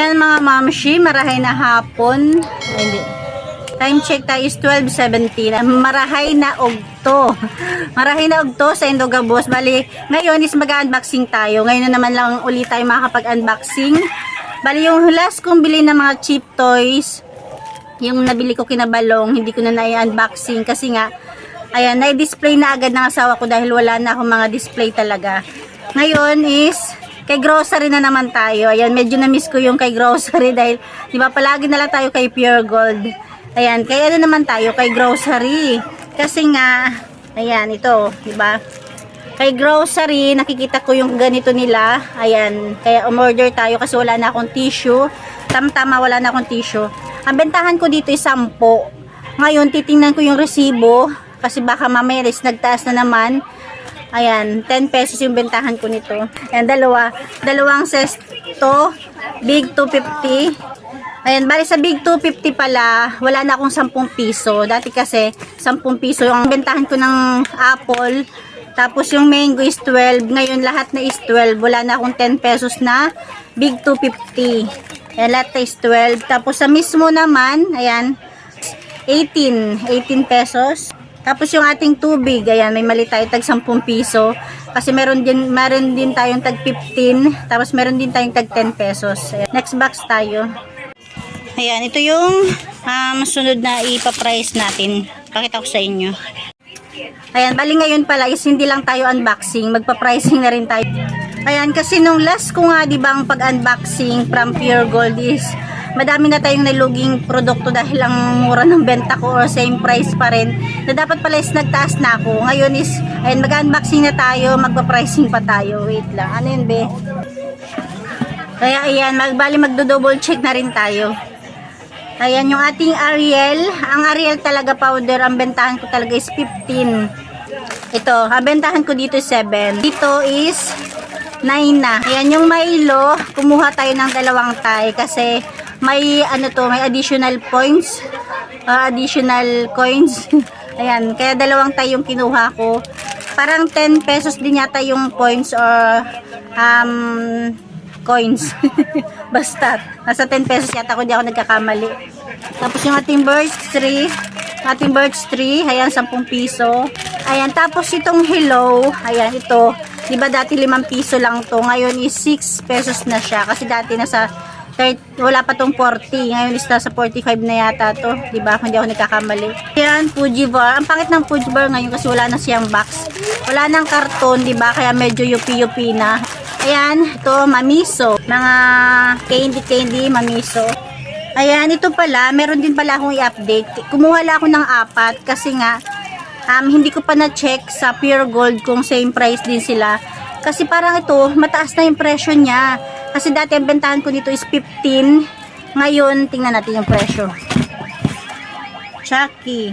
Ayan mga mamshi, marahay na hapon. Hindi. Time check tayo is 12:17. Marahay na ogto. Marahay na ogto sa Indogabos. Bali, ngayon is mag-unboxing tayo. Ngayon na naman lang ulit tayo makakapag-unboxing. Bali, yung last kong bili ng mga cheap toys, yung nabili ko kinabalong, hindi ko na na-unboxing kasi nga, ayan, na-display na agad ng asawa ko dahil wala na akong mga display talaga. Ngayon is kay grocery na naman tayo. Ayan, medyo na-miss ko yung kay grocery dahil, di ba, palagi na lang tayo kay Pure Gold. Ayan, kaya ano naman tayo kay grocery. Kasi nga, ayan, ito, di ba? Kay grocery, nakikita ko yung ganito nila. Ayan, kaya umorder tayo kasi wala na akong tissue. Tama-tama, wala na akong tissue. Ang bentahan ko dito is 10. Ngayon, titingnan ko yung resibo kasi baka mamaya nagtaas na naman. Ayan, 10 pesos yung bentahan ko nito. Ayan, dalawang sesto, big 250. Ayan, bali sa big 250 pala, wala na akong 10 piso. Dati kasi, 10 piso yung bentahan ko ng apple. Tapos yung mango is 12. Ngayon, lahat na is 12. Wala na akong 10 pesos na big 250. Ayan, lahat na is 12. Tapos sa mismo naman, ayan, 18 pesos. Tapos yung ating tubig, ayan, may mali tayo tag 10 piso. Kasi meron din tayong tag 15. Tapos meron din tayong tag 10 pesos. Ayan, next box tayo. Ayan, ito yung sunod na ipa-price natin. Pakita ko sa inyo. Ayan, bali ngayon pala is hindi lang tayo unboxing. Magpa-pricing na rin tayo. Ayan, kasi nung last ko nga, di ba, ang pag-unboxing from Pure Gold is madami na tayong naluging produkto dahil ang mura ng benta ko or same price pa rin. Na dapat pala is nagtaas na ako. Ngayon is, ayan, mag-unboxing na tayo, magpa-pricing pa tayo. Wait lang, ano yun be? Kaya ayan, magdo-double check na rin tayo. Ayan, yung ating Ariel. Ang Ariel talaga powder, ang bentahan ko talaga is 15. Ito, ang bentahan ko dito is 7. Dito is 9 na. Ayan, yung Milo, kumuha tayo ng 2 tay kasi may ano to, may additional points, additional coins. Ayan, kaya 2 tay yung kinuha ko. Parang 10 pesos din yata yung points or coins. Basta, nasa 10 pesos yata kung di ako nagkakamali. Tapos yung ating birch tree, ayan, 10 piso. Ayan, tapos itong hello, ayan, ito, di ba dati 5 piso lang to, ngayon is 6 pesos na siya. Kasi dati nasa 30, wala pa tong 40, ngayon is nasa 45 na yata to, di ba, kung di ako nagkakamali. Ayan, Fuji bar. Ang pangit ng Fuji bar ngayon kasi wala na siyang box. Wala nang karton, di ba, kaya medyo yupi-yupi na. Ayan, ito, mamiso. Mga candy, mamiso. Ayan, ito pala, meron din pala akong i-update. Kumuha lang ako ng 4 kasi nga, hindi ko pa na-check sa Pure Gold kung same price din sila. Kasi parang ito, mataas na yung presyo niya. Kasi dati ang bentahan ko dito is 15. Ngayon, tingnan natin yung presyo. Chucky.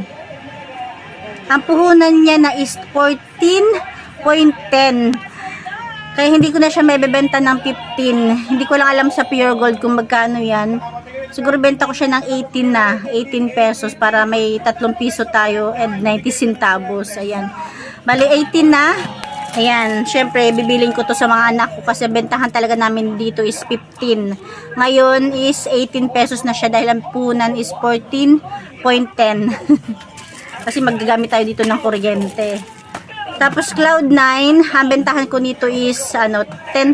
Ang puhunan niya na is 14.10. Kaya hindi ko na siya may bebenta ng 15. Hindi ko lang alam sa Pure Gold kung magkano yan. Siguro benta ko siya ng 18 na. 18 pesos para may 3 piso tayo and 90 centavos. Ayan. Bali 18 na. Ayan. Syempre, bibiling ko to sa mga anak ko kasi bentahan talaga namin dito is 15. Ngayon is 18 pesos na siya dahil ang punan is 14.10. Kasi magagamit tayo dito ng kuryente. Tapos Cloud9, ang bentahan ko nito is 10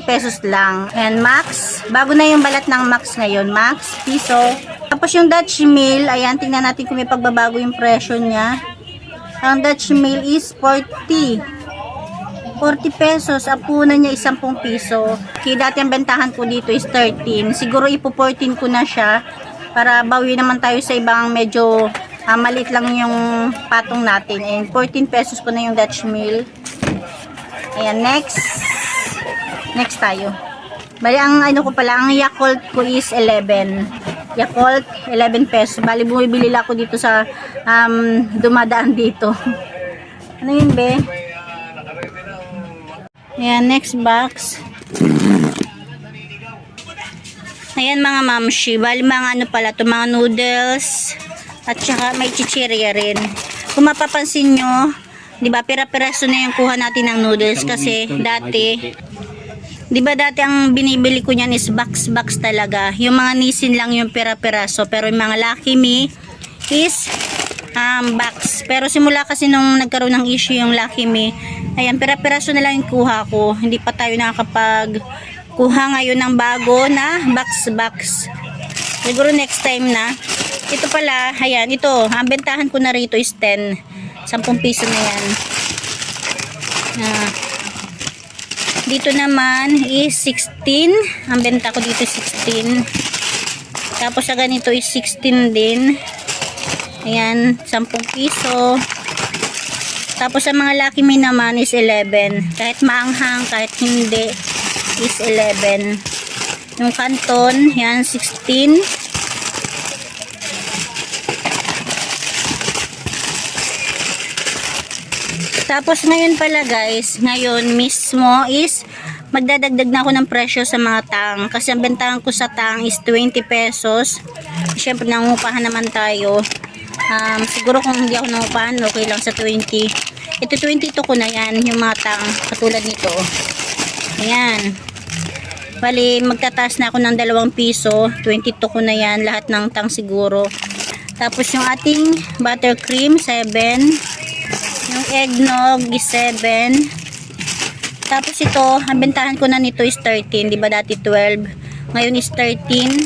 pesos lang. And Max, bago na yung balat ng Max ngayon, Max, piso. Tapos yung Dutch Mill, ayan, tingnan natin kung may pagbabago yung presyo niya. Ang Dutch Mill is 40 pesos, ang punan niya is 10 piso. Kaya dati ang bentahan ko dito is 13. Siguro ipo 14 ko na siya para bawi naman tayo sa ibang medyo maliit lang yung patong natin. Ayan, 14 pesos ko na yung Dutch Mill. Ayan, next tayo. Bali, ang ano ko pala, ang Yakult ko is 11. Yakult, 11 pesos. Bali, bumibili lang ako dito sa dumadaan dito. Ano yun, be? Ayan, next box. Ayan, mga mamshi. Bali, mga ano pala to, mga noodles. At saka may chichirya rin. Kung mapapansin nyo, di ba, pira-piraso na yung kuha natin ng noodles kasi dati Di ba dati ang binibili ko niyan is box talaga. Yung mga Nissin lang yung pera-peraso. Pero yung mga Lucky Me is box. Pero simula kasi nung nagkaroon ng issue yung Lucky Me, ayan, pera-peraso na lang yung kuha ko. Hindi pa tayo nakakapag kuha ngayon ng bago na box. Siguro next time na. Ito pala, ayan, ito. Ang bentahan ko na rito is 10. 10 piso na yan. Dito naman is 16. Ang benta ko dito 16. Tapos sa ganito is 16 din. Ayan, 10 piso. Tapos sa mga Lucky Me naman is 11. Kahit maanghang, kahit hindi, is 11. Yung Canton, yan, 16. Tapos ngayon pala guys, ngayon mismo is magdadagdag na ako ng presyo sa mga tang. Kasi ang bentahan ko sa tang is 20 pesos. Siyempre nangungupahan naman tayo. Siguro kung hindi ako nangungupahan, okay lang sa 20. Ito 22 ko na yan, yung mga tang. Katulad nito. Ayan. Bali, magtataas na ako ng 2 piso. 22 ko na yan, lahat ng tang siguro. Tapos yung ating buttercream, 7. Yung eggnog is 7. Tapos ito, ang bentahan ko na nito is 13. Diba dati 12? Ngayon is 13.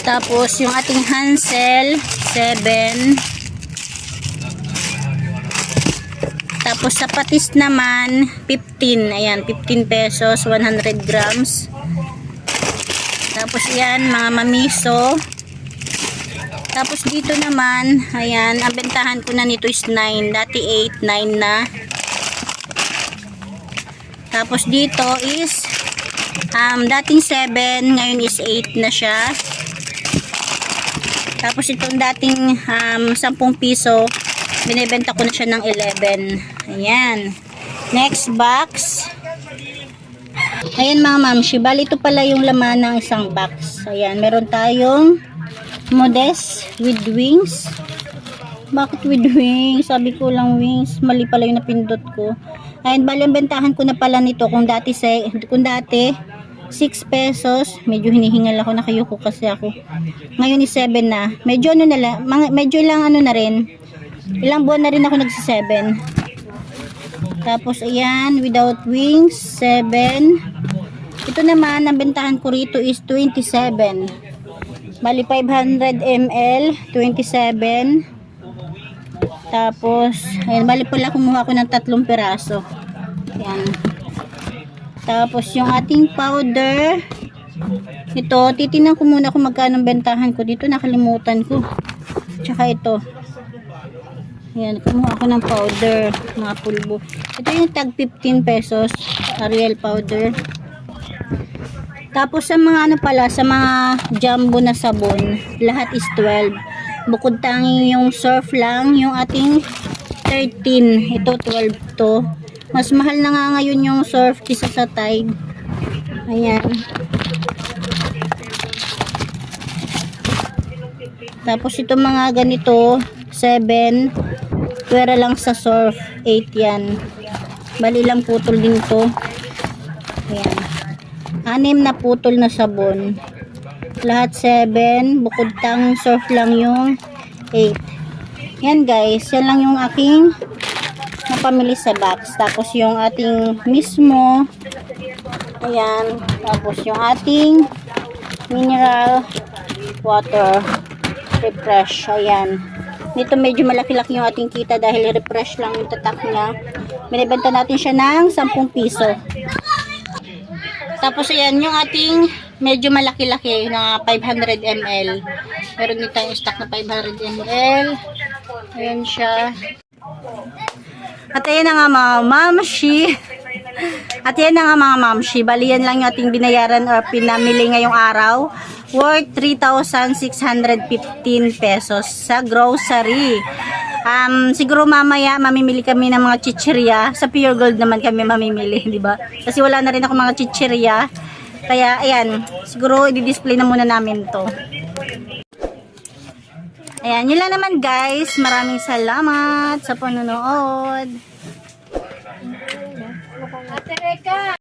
Tapos yung ating Hansel, 7. Tapos sa patis naman, 15. Ayan, 15 pesos, 100 grams. Tapos yan, mga mamiso. Tapos dito naman, ayan, ang bentahan ko na nito is 9. Dati 8, 9 na. Tapos dito is, dating 7, ngayon is 8 na siya. Tapos itong dating 10 piso, binibenta ko na siya ng 11. Ayan. Next box. Ayan mga mamshi, bali ito pala yung laman ng isang box. Ayan, meron tayong Modest with wings. Bakit with wings? Sabi ko lang wings. Mali pala yung napindot ko. Ayan, bali ang bentahan ko na pala nito. Kung dati 6 pesos. Medyo hinihingal ako, nakayuko kasi ako. Ngayon is 7 na. Medyo ano na lang, medyo ilang ano na rin. Ilang buwan na rin ako nagsi 7. Tapos ayan, without wings, 7. Ito naman, ang bentahan ko rito is 27. Bali 500 ml, 27. Tapos, ayan, bali pala kumuha ko ng 3 piraso. Ayan. Tapos yung ating powder, ito, titingnan ko muna kung magkano ang bentahan ko dito, nakalimutan ko. Tsaka ito. Ayan, kumuha ako ng powder, mga pulbo. Ito yung tag 15 pesos, Ariel powder. Tapos sa mga ano pala, sa mga jumbo na sabon, lahat is 12. Bukod tanging yung surf lang, yung ating 13. Ito 12 to. Mas mahal na nga ngayon yung surf kisa sa Tide. Ayan. Tapos ito mga ganito, 7. Pwera lang sa surf, 8 yan. Bali lang putol din to. Ayan. 6 na putol na sabon. Lahat 7. Bukod tang surf lang yung 8. Yan guys. Yan lang yung aking napamili sa box. Tapos yung ating mismo. Ayan. Tapos yung ating mineral water refresh. Ayan. Dito medyo malaki-laki yung ating kita dahil refresh lang yung tatak niya. Binibenta natin siya ng 10 piso. Tapos ayan, yung ating medyo malaki-laki na 500 ml. Meron dito tayong stock na 500 ml. Ayan siya. At ayan na nga mga mamshi. At yan na nga mga mamshi. Bali yan lang yung ating binayaran or pinamili ngayong araw. Worth 3,615 pesos sa grocery. Siguro mamaya mamimili kami ng mga chichirya. Sa Pure Gold naman kami mamimili, di ba? Kasi wala na rin ako mga chichirya. Kaya ayan, siguro i-display na muna namin to. Ayan, yun lang naman guys. Maraming salamat sa panonood.